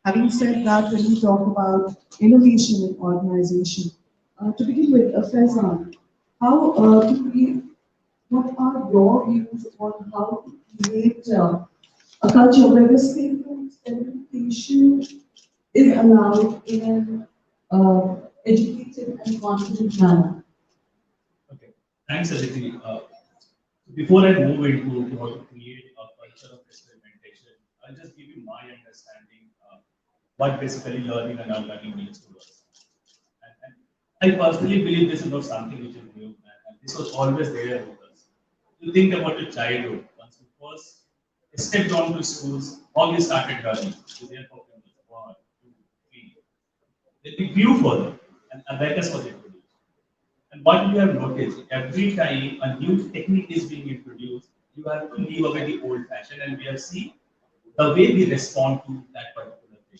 Having said that, when we talk about innovation in organization, to begin with, Faizan, how do we, what are your views on how to create a culture where respectful experimentation is allowed in an educated and confident manner? Okay, thanks, Aditi. Before I move into how to create a culture of experimentation, I'll just give you my understanding what basically learning and unlearning means to us. And I personally believe this is not something which is new, and this was always there with us. You think about your childhood, once you first stepped on to schools, how you started learning. You there for 1, 2, 3. Then we grew further, and abacus was introduced. And what you have noticed, every time a new technique is being introduced, you have to leave away the old fashioned, and we have seen the way we respond to that particular thing.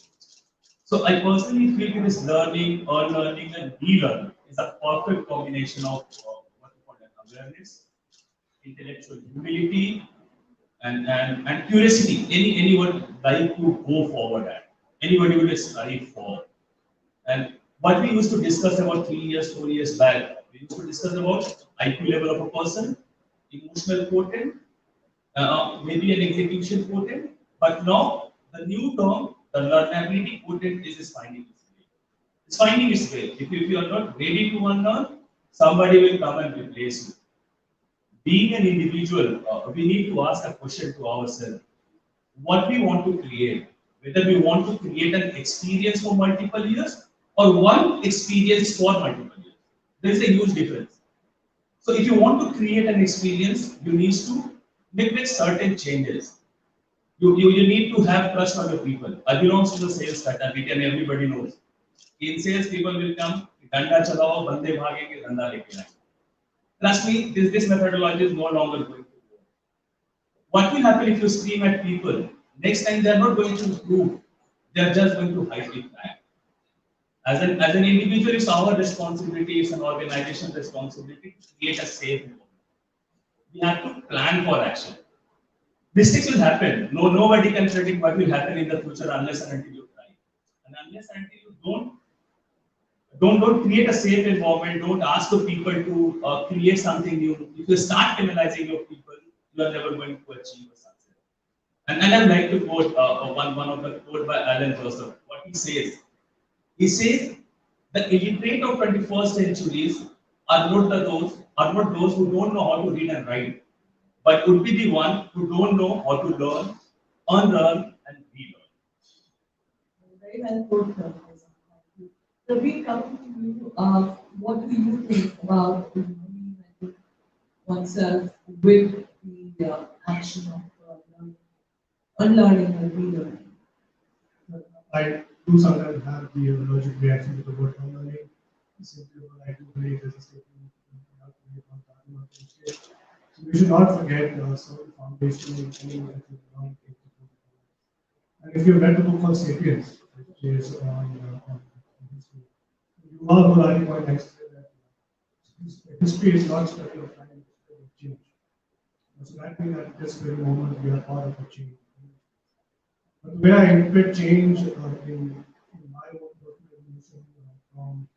So I personally feel this learning, unlearning, and relearning is a perfect combination of what we call awareness, intellectual humility, and curiosity. Anyone like to go forward at, anybody will strive for. And what we used to discuss about 3 years, 4 years back, we used to discuss about IQ level of a person, emotional quotient, maybe an execution quotient. But now the new term, the learnability quotient is finding its way. It's finding its way. If you are not ready to unlearn, somebody will come and replace you. Being an individual, we need to ask a question to ourselves. What we want to create, whether we want to create an experience for multiple years or one experience for multiple years. There is a huge difference. So if you want to create an experience, you need to make certain changes. You need to have trust on your people. I belong to the sales fraternity and everybody knows. In sales, people will come, danda chalao, bande bhagenge, danda leke aaye. Trust me, this methodology is no longer going to work. What will happen if you scream at people? Next time they are not going to improve. They are just going to hide it back. As an individual, it's our responsibility, it's an organization responsibility to create a safe environment. We have to plan for action. Mistakes will happen. Nobody can predict what will happen in the future unless and until you try. And unless and until you don't create a safe environment, don't ask the people to create something new. If you start penalizing your people, you are never going to achieve a success. And I'd like to quote one of the quote by Alan Joseph. What he says, the illiterate of 21st centuries are not those who don't know how to read and write, but would be the one who don't know how to learn, unlearn, and relearn. Very well put, Faizan. So we come to you. What do you think about reinventing oneself with the action of learning, unlearning and relearning? I do sometimes have the allergic reaction to the word unlearning. Simply what I do believe is a statement that we have talking about in state. So we should not forget some of the foundational things that we've learned in the book. And if you've read the book called Sapiens, which is on history, you all have already point next to it that history is not study of time, it's study of change. So that means that at this very moment we are part of a change. But the way I interpret change in my own personal evolution from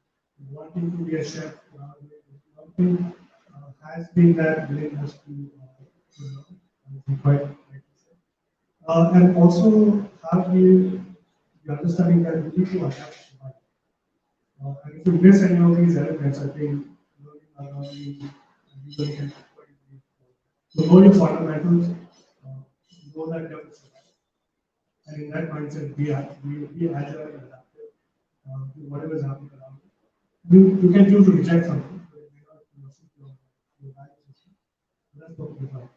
wanting to be a chef to now being something has been that willingness to learn, and be quite right to say. And also have the understanding that we need to adapt to survive. And if you miss any of these elements, I think learning and learning usually can be quite difficult. So know your fundamentals, know that you have to survive. And in that mindset, be agile and adaptive to whatever is happening around you. You can choose to reject something, but it may not suit your value system. That's perfectly fine.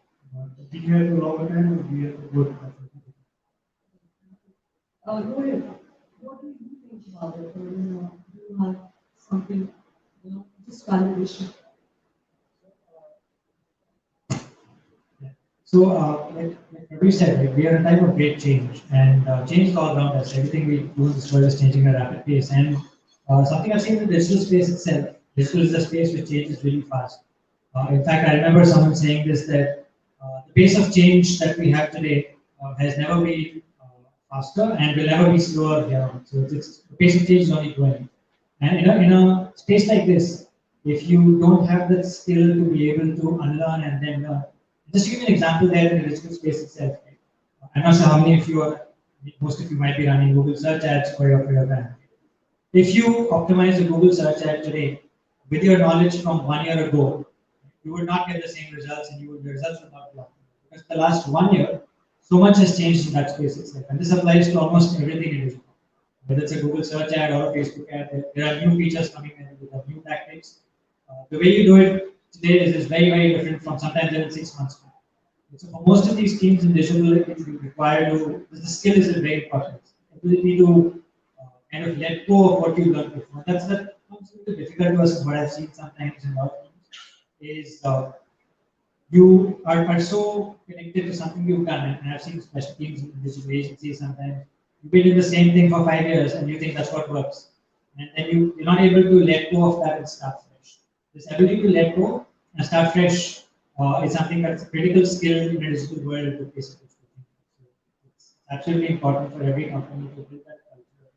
But be here for a longer time and be here for good. Rohit, what do you think about it? Or, do you have something, just validation? So, like we said, we are a type of great change, and change is all around us. Everything we do in this world is changing at a rapid pace. And something I've seen in the digital space itself, digital is a space which changes really fast. In fact, I remember someone saying this, that the pace of change that we have today has never been faster and will never be slower here. So the pace of change is only growing. And in a space like this, if you don't have that skill to be able to unlearn and then learn, just to give you an example there in the digital space itself, right? I'm not sure how many of you are, most of you might be running Google search ads for your brand. If you optimize a Google search ad today with your knowledge from 1 year ago, you would not get the same results and the results would not be optimal. Because the last 1 year, so much has changed in that space itself. And this applies to almost everything in digital. Whether it's a Google search ad or a Facebook ad, there are new features coming in with new tactics. The way you do it today is very, very different from sometimes even 6 months back. So for most of these teams in digital, it require the skill is very important. Ability to kind of let go of what you learned before. That comes a little difficult to us. What I've seen sometimes in a lot of teams is you are so connected to something you've done, and I've seen special teams in digital agencies sometimes. You've been doing the same thing for 5 years and you think that's what works. And then you're not able to let go of that and start fresh. This ability to let go and start fresh is something that's a critical skill in a digital world to face. So it's absolutely important for every company to build that culture.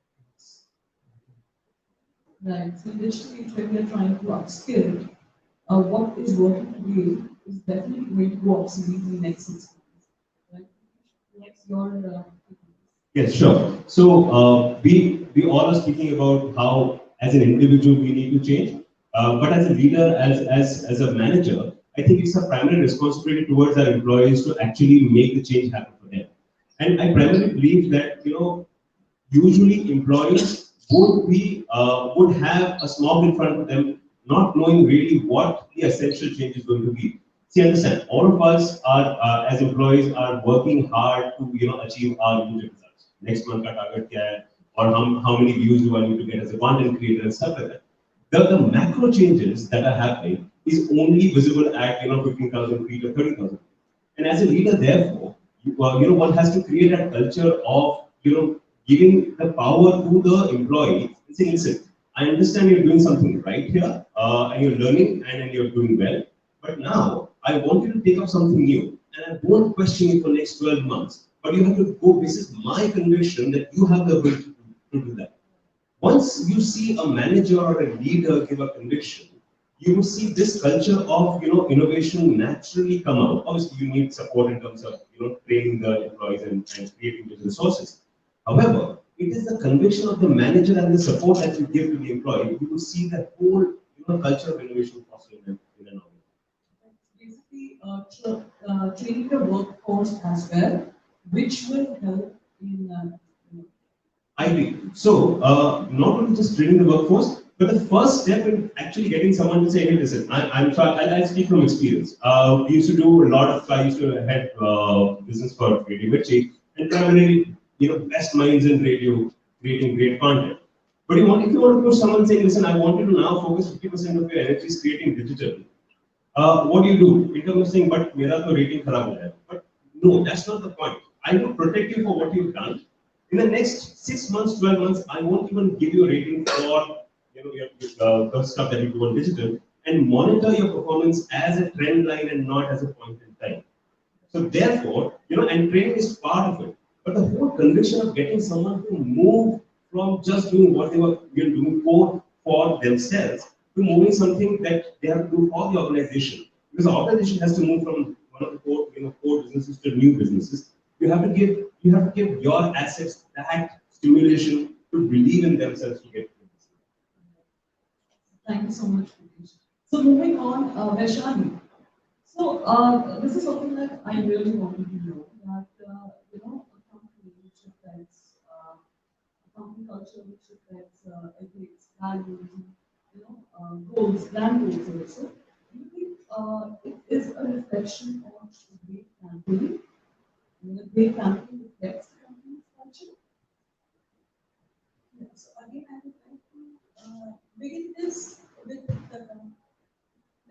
Right. So initially, when we are trying to upskill, what is working today is definitely going to go obsolete in the next 6 months. Right? What's your Yes, sure. So we all are speaking about how, as an individual, we need to change. But as a leader, as a manager, I think it's a primary responsibility towards our employees to actually make the change happen for them. And I primarily believe that usually employees would have a smog in front of them, not knowing really what the essential change is going to be. See, understand, all of us are as employees are working hard to achieve our user results. Next month ka target kya hai, or how many views do I need to get as a content creator and stuff like that. The macro changes that are happening is only visible at 15,000 feet or 30,000. And as a leader, therefore, one has to create a culture of giving the power to the employee and saying, listen, I understand you're doing something right here, and you're learning and you're doing well. But now I want you to take up something new, and I won't question you for next 12 months. But you have to go. This is my conviction that you have the ability to do that. Once you see a manager or a leader give a conviction, you will see this culture of innovation naturally come out. Obviously, you need support in terms of training the employees and creating those resources. However, it is the conviction of the manager and the support that you give to the employee. You will see the whole culture of innovation fostering in an organization. basically training the workforce as well, which will help in I agree. So, not only just training the workforce, but the first step in actually getting someone to say, hey, listen, I'll speak from experience. We used to do a lot of, I used to head business for Radio Vichy, and primarily, best minds in radio, creating great content. But if you want to push someone saying, listen, I want you to now focus 50% of your energies creating digital, what do you do? In terms of saying, but mera to rating kharab ho gaya. But no, that's not the point. I will protect you for what you've done. In the next 6 months, 12 months, I won't even give you a rating for the stuff that you do on digital, and monitor your performance as a trend line and not as a point in time. So therefore, and training is part of it. But the whole conviction of getting someone to move from just doing what they were doing for themselves to moving something that they have to do for the organization. Because the organization has to move from one of the core businesses to new businesses. You have to give your assets that stimulation to believe in themselves to get things. Thank you so much, Pritesh. So moving on, Vaishali. So this is something that I really wanted to know, that a company which reflects a company culture which reflects ethics, values, goals, brand goals also. Do you think it is a reflection of a great campaign? A great campaign reflects the company's culture. Yeah, so again, I would like to begin this with the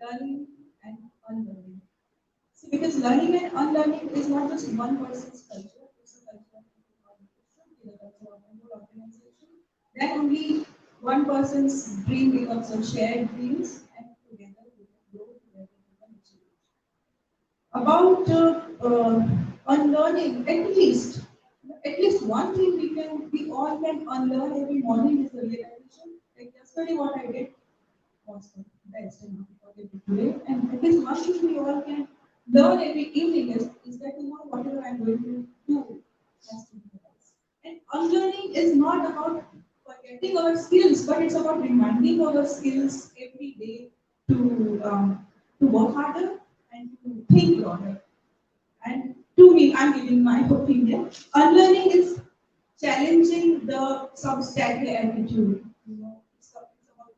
learning and unlearning. See, because learning and unlearning is not just one person's culture, it's a culture of the organization, it's a culture of the whole organization. Then only one person's dream becomes a shared dreams, and together we can grow, together we can achieve it. About unlearning, at least, at least one thing we all can unlearn every morning is the realization. Like yesterday, what I did was the best and what I did today. And at least one thing we all can learn every evening is that tomorrow, whatever I'm going to do has to be the best. And unlearning is not about forgetting our skills, but it's about reminding our skills every day to work harder and to think broader. And to me, I'm giving my opinion. Unlearning is challenging the substack attitude. It's about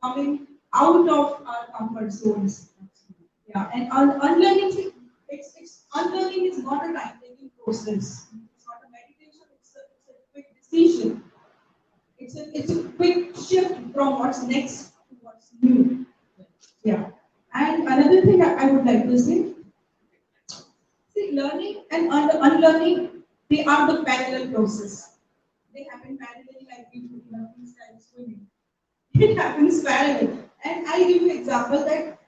coming out of our comfort zones. Yeah, and unlearning, it's unlearning is not a time-taking process. It's not a meditation. It's a quick decision. It's a quick shift from what's next to what's new. Yeah. And another thing I would like to say, see, learning and unlearning, they are the parallel process. They happen parallelly like we do in a freestyle swimming. It happens parallel. And I give you example that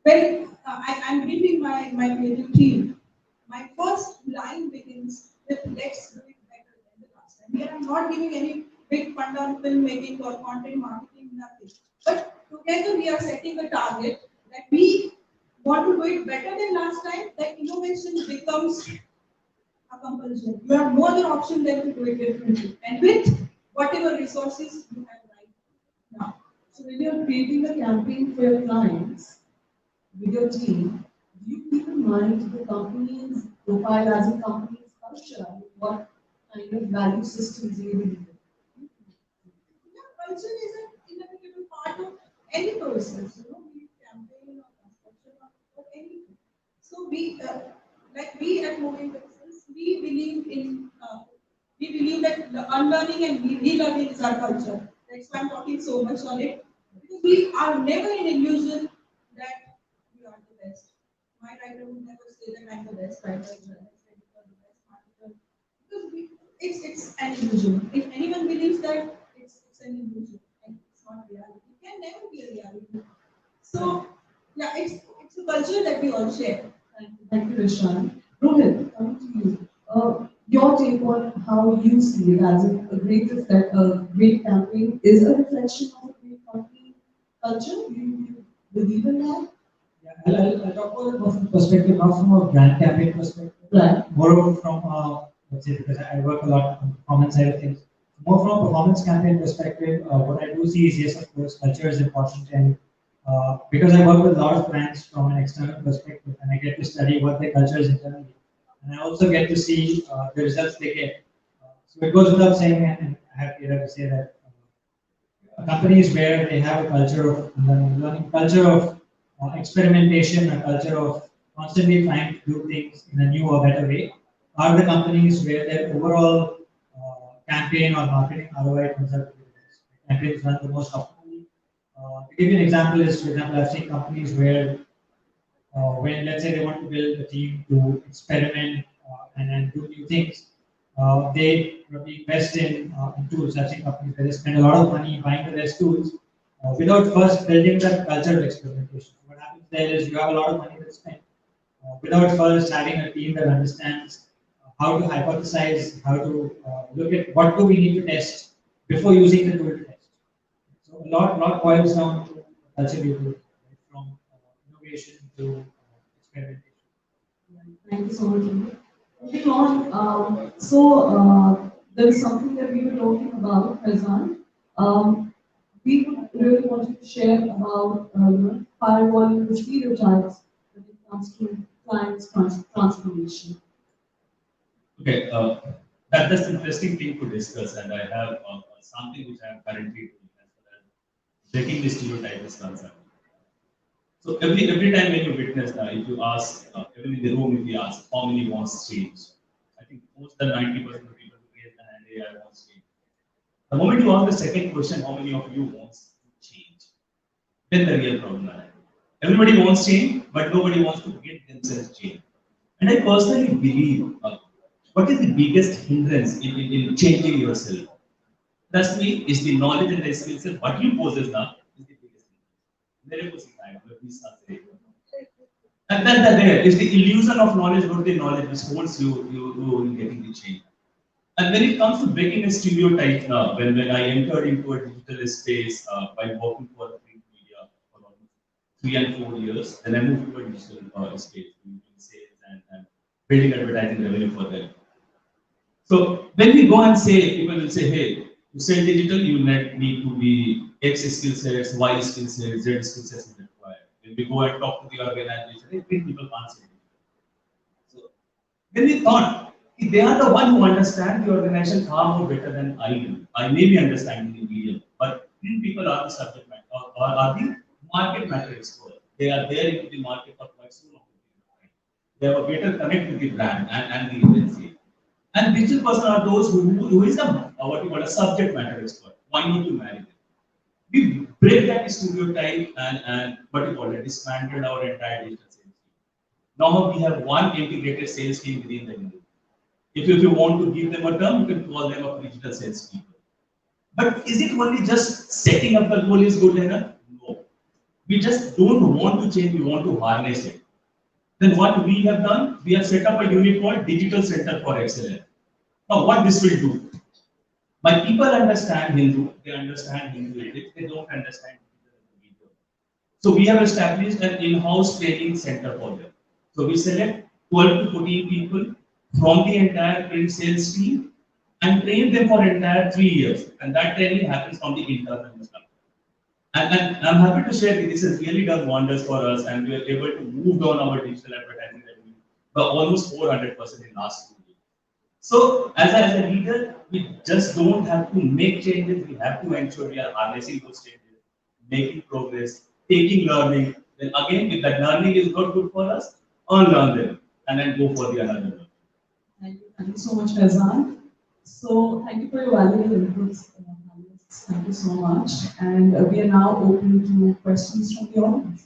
when I'm briefing my creative team, my first line begins with let's do it better than the last time. Here I'm not giving any big fund on filmmaking or content marketing, nothing. But together we are setting a target that we want to do it better than last time, that innovation becomes a compulsion. You have no other option than to do it differently. And with whatever resources you have right now. So when you're creating a campaign for your clients, with your team, do you keep in mind the company's profile as a company's culture? What kind of value systems you believe in? Yeah, culture is an inevitable part of any process, be it campaign or construction or anything. So we at Moving Pixels, we believe that the unlearning and relearning is our culture. That's why I'm talking so much on it. Because we are never in illusion that we are the best. My writer would never say that I'm the best writer, the best editor, the best marketer. Because it's an illusion. If anyone believes that, it's an illusion and it's not reality. It can never be a reality. So yeah, it's a culture that we all share. Thank you, Rishani. Rohit, coming to you. Your take on how you see it as a great campaign is a reflection of a great company culture. Do you believe in that? Yeah, I'll talk about it from perspective, not from a brand campaign perspective, Right. more from let's say because I work a lot on the performance side of things. More from a performance campaign perspective, what I do see is yes, of course, culture is important, and because I work with a lot of brands from an external perspective, and I get to study what their culture is internally, and I also get to see the results they get. So it goes without saying, and I have to say that companies where they have a culture of learning, culture of experimentation, a culture of constantly trying to do things in a new or better way, are the companies where their overall campaign or marketing ROI comes out to be the best. Campaigns run the most optimally. To give you an example is, for example, I've seen companies where when let's say they want to build a team to experiment and do new things, they probably invest in tools. I've seen companies where they spend a lot of money buying the best tools without first building that culture of experimentation. So what happens there is you have a lot of money to spend without first having a team that understands how to hypothesize, how to look at what do we need to test before using the tool to test. So a lot boils down to culture building, right? From innovation to experimentation. Thank you so much. Rohit. Moving on, there is something that we were talking about, Faizan. We would really want you to share about firewalling the stereotypes when it comes to clients' transformation. Okay, that's an interesting thing to discuss, and I have something which I am currently doing as far as breaking the stereotype is concerned. So every time when you witness that, if you ask even in the room, if you ask how many wants change, I think most than 90% of people who raise the hand, hey, I want change. The moment you ask the second question, how many of you wants to change, then the real problem arises. Everybody wants change, but nobody wants to get themselves change. And I personally believe what is the biggest hindrance in changing yourself? Trust me, is the knowledge and the skill set. What you possess now is the biggest hindrance. मेरे को सिखाया, मतलब बीस साल से. And then there is the illusion of knowledge, not the knowledge which holds you in getting the change. And when it comes to breaking a stereotype, when I entered into a digital space by working for the print media for almost 3 and 4 years, then I moved to a digital space, doing sales and building advertising revenue for them. So when we go and say, people will say, hey, to sell digital, you need to be X skill sets, Y skill sets, Z skill sets is required. When we go and talk to the organization, hey, people can't say digital. So when we thought, they are the one who understand the organization far more better than I do. I may be understanding the medium, but people are the subject matter or are the market matter expert. They are there into the market for quite so long. They have a better connect with the brand and the agency. And digital person are those who is a what you call a subject matter expert. Why not to marry them? We break that stereotype and what you call it, dismantled our entire digital sales team. Now we have one integrated sales team within the group. If you want to give them a term, you can call them a digital sales people. But is it only just setting up the goal is good enough? No. We just don't want to change, we want to harness it. Then what we have done, we have set up a unit called Digital Center for Excellence. Now what this will do? My people understand Hindu, they understand Hindu, they don't understand Hindu. So we have established an in-house training center for them. So we select 12 to 14 people from the entire print sales team and train them for entire 3 years. And that training happens from the internal stuff. And I'm happy to share that this has really done wonders for us, and we are able to move down our digital advertising revenue by almost 400% in last 2 years. So as a leader, we just don't have to make changes. We have to ensure we are harnessing those changes, making progress, taking learning. Then again, if that learning is not good for us, unlearn them and then go for the another learning. Thank you so much, Faizan. So thank you for your valuable inputs. Thank you so much. And we are now open to questions from the audience.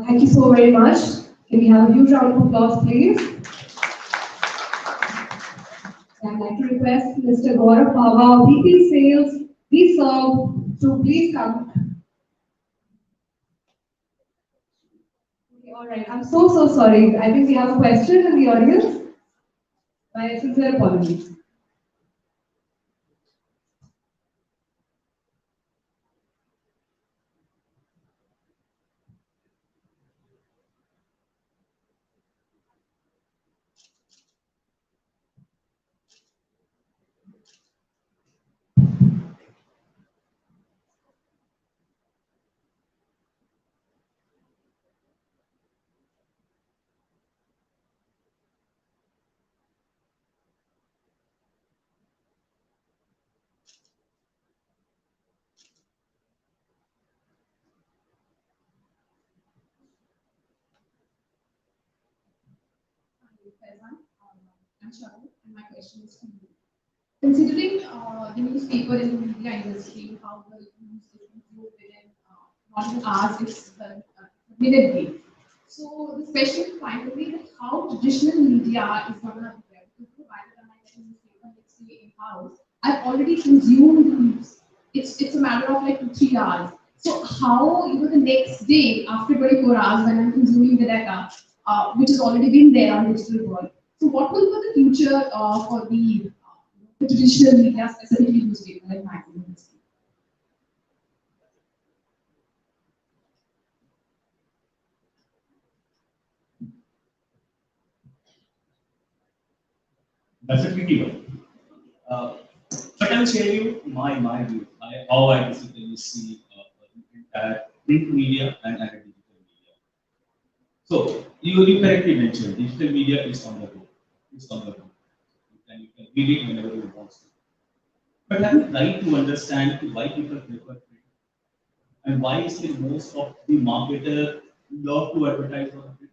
Thank you so very much. Can we have a huge round of applause, please? I'd like to request Mr. Gaurav Pava, VP Sales, we serve, to please come. Okay, all right. I'm so sorry. I think we have a question in the audience. My sincere apologies. I'm Sharon, and my question is to you. Considering the newspaper in the media industry, how the news is improved within not even hours, it's a minute day. So the question finally that how traditional media is going to be there. Because provided that I get a newspaper, let's say in house, I've already consumed the news. It's a matter of like 2-3 hours. So how the next day after 24 hours when I'm consuming the data, which has already been there on digital world. So what will be the future for the traditional media, specifically newspaper like magazine industry? That's a tricky one. But I'll share you my view, how I basically see the entire print media and digital media. So you correctly mentioned digital media is on the go. It's on the go. You can read it whenever you want to. But have you tried to understand why people prefer print and why is it most of the marketer love to advertise on print?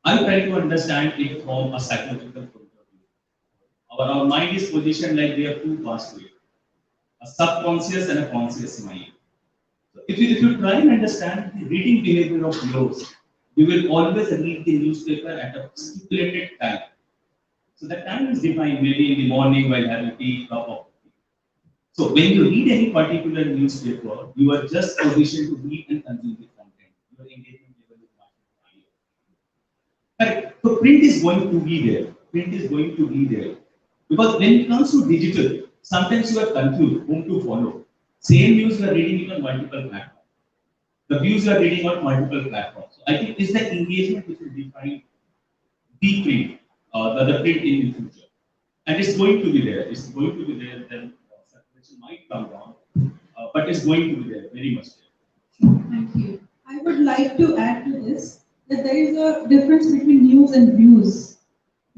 I try to understand it from a psychological point of view. Our mind is positioned like we have two parts to it, a subconscious and a conscious mind. So if you try and understand the reading behavior of yours, you will always read the newspaper at a stipulated time. So that time is defined maybe in the morning while having tea, cup of tea. So when you read any particular newspaper, you are just positioned to read and consume the content. Your engagement level is much higher. Correct. So print is going to be there. Print is going to be there. Because when it comes to digital, sometimes you are confused whom to follow. Same news you are reading it on multiple platforms. The views you are reading on multiple platforms. So I think it's the engagement which will define the print, the print in the future. And it's going to be there. It's going to be there. Then saturation might come down, but it's going to be there, very much there. Thank you. I would like to add to this that there is a difference between news and views,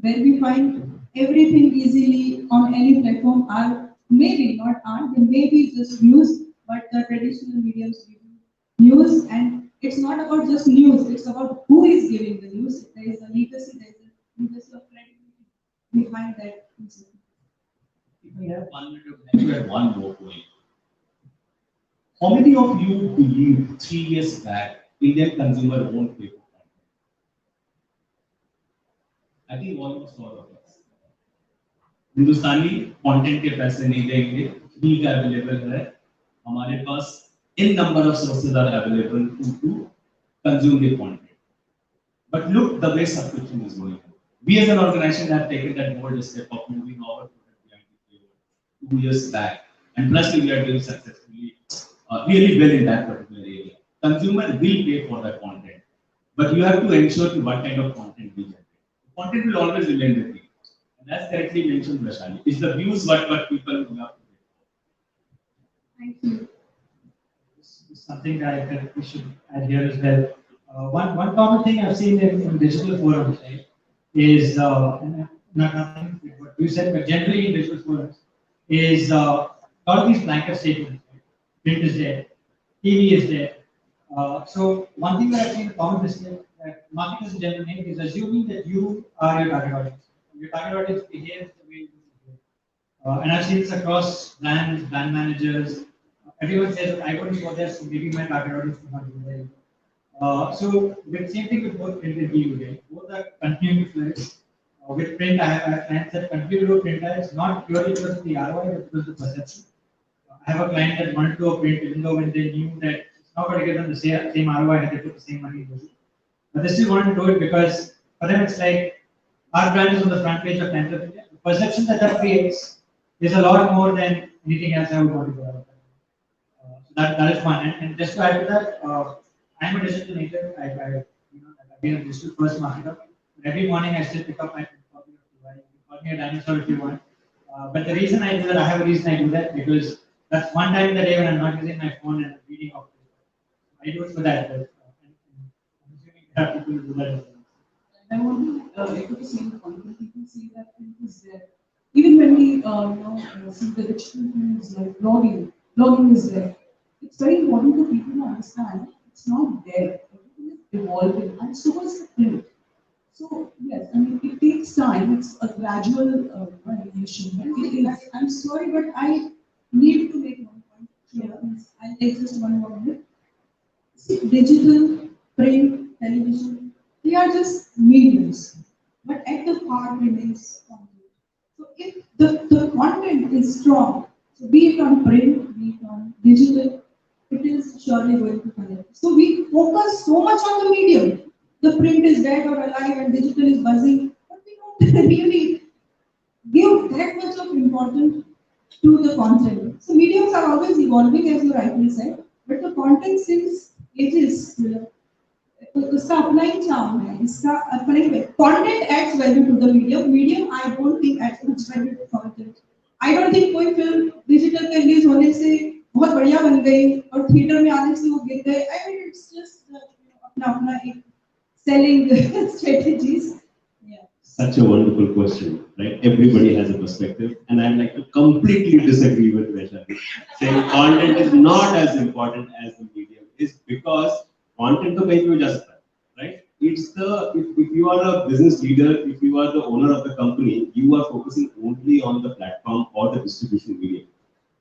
where we find everything easily on any platform are maybe not are, they may be just news, but the traditional mediums give you news, and it's not about just news, it's about who is giving the news. There is a legacy, there is a legacy of credibility behind that. If we have 1 minute, we have one more point. How many of you believe 3 years back Indian consumer won't pay for content? I think almost all of us. Hindustani content के पैसे नहीं देंगे, free का available है, हमारे पास in number of sources are available to consume the content. But look the way subscription is going. We as an organization have taken that bold step of moving our product behind the paywall 2 years back, and plus we are doing successfully, really well in that particular area. Consumer will pay for that content, but you have to ensure what kind of content we generate. Content will always remain with you. And as correctly mentioned, Vaishali, it's the views what people will have to pay for. Thank you. This is something that I think we should add here as well. One common thing I've seen in digital forums, right, is nothing what you said, but generally in digital forums is a lot of these blanket statements. Right? Print is there, TV is there. So one thing that I've seen a common mistake that marketing in general make is assuming that you are your target audience. Your target audience behaves the way you behave. And I've seen this across brands, brand managers. Everyone says, I wouldn't go there, so maybe my target audience will not be there. So the same thing with both print and TV, right? Both are continuing to flourish. With print, I have clients that continue to do print ads, not purely because of the ROI, but because of the perception. I have a client that wanted to do a print, even though when they knew that it's not going to give them the same ROI, that they put the same money into it. But they still wanted to do it because for them it's like our brand is on the front page of Times of India. The perception that creates is a lot more than anything else I would want to do. So that is one. And just to add to that, I'm a digital native. I've been a digital first marketer. But every morning I still pick up my copy of Dubai. You can call me a dinosaur if you want. But the reason I do that, I have a reason I do that because that's one time in the day when I'm not using my phone and reading off paper. I do it for that. But, I'm assuming you have people do that as well. I want to echo the same point. People see that print is there. Even when we see the digital things like blogging is there. It's very important for people to understand it's not there. Everything is evolving, and so is the print. So yes, I mean it takes time. It's a gradual evolution. It is. I'm sorry, but I need to make one point here. I'll take just one more minute. See, digital, print, television, they are just mediums, but at the heart remains content. So if the content is strong, so be it on print, be it on digital, it is surely going to connect. So we focus so much on the medium. The print is dead or alive and digital is buzzing, but we don't really give that much of importance to the content. So mediums are always evolving, as you rightly said, but the content since ages, तो उसका अपना ही charm है, इसका अपना ही content adds value to the medium I don't think adds much value to content. I don't think कोई film digital के release होने से बहुत बढ़िया बन गई और theater में आने से वो गिर गए. I mean it's just अपना एक selling strategies. Yeah. Such a wonderful question, right? Everybody has a perspective, and I'd like to completely disagree with Vaishali. Saying content is not as important as the medium is because content तो कहीं भी हो जा सकता है, right? it's if you are a business leader, if you are the owner of the company, you are focusing only on the platform or the distribution medium.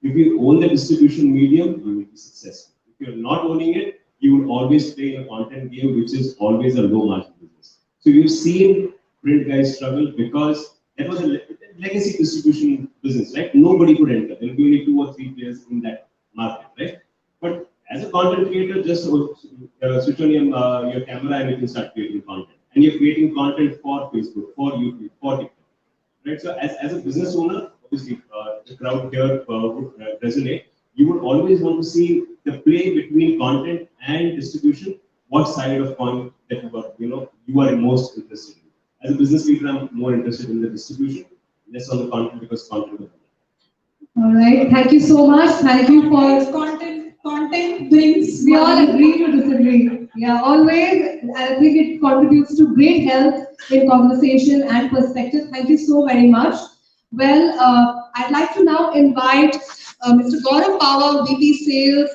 If you own the distribution medium, you will be successful. If you're not owning it, you will always play a content game, which is always a low margin business. So you've seen print guys struggle because that was a legacy distribution business, right? Nobody could enter. There will be only 2 or 3 players in that market, right? But as a content creator, just switch on your camera and you can start creating content. And you're creating content for Facebook, for YouTube, for TikTok. Right? So as a business owner, obviously the crowd here would resonate. You would always want to see the play between content and distribution. What side of coin that you are most interested in. As a business leader, I'm more interested in the distribution, less on the content because content is. All right. Thank you so much. Thank you for Content brings. We all agree to disagree. Yeah, always. I think it contributes to great health in conversation and perspective. Thank you so very much. Well, I'd like to now invite Mr. Gaurav Pawar, VP Sales.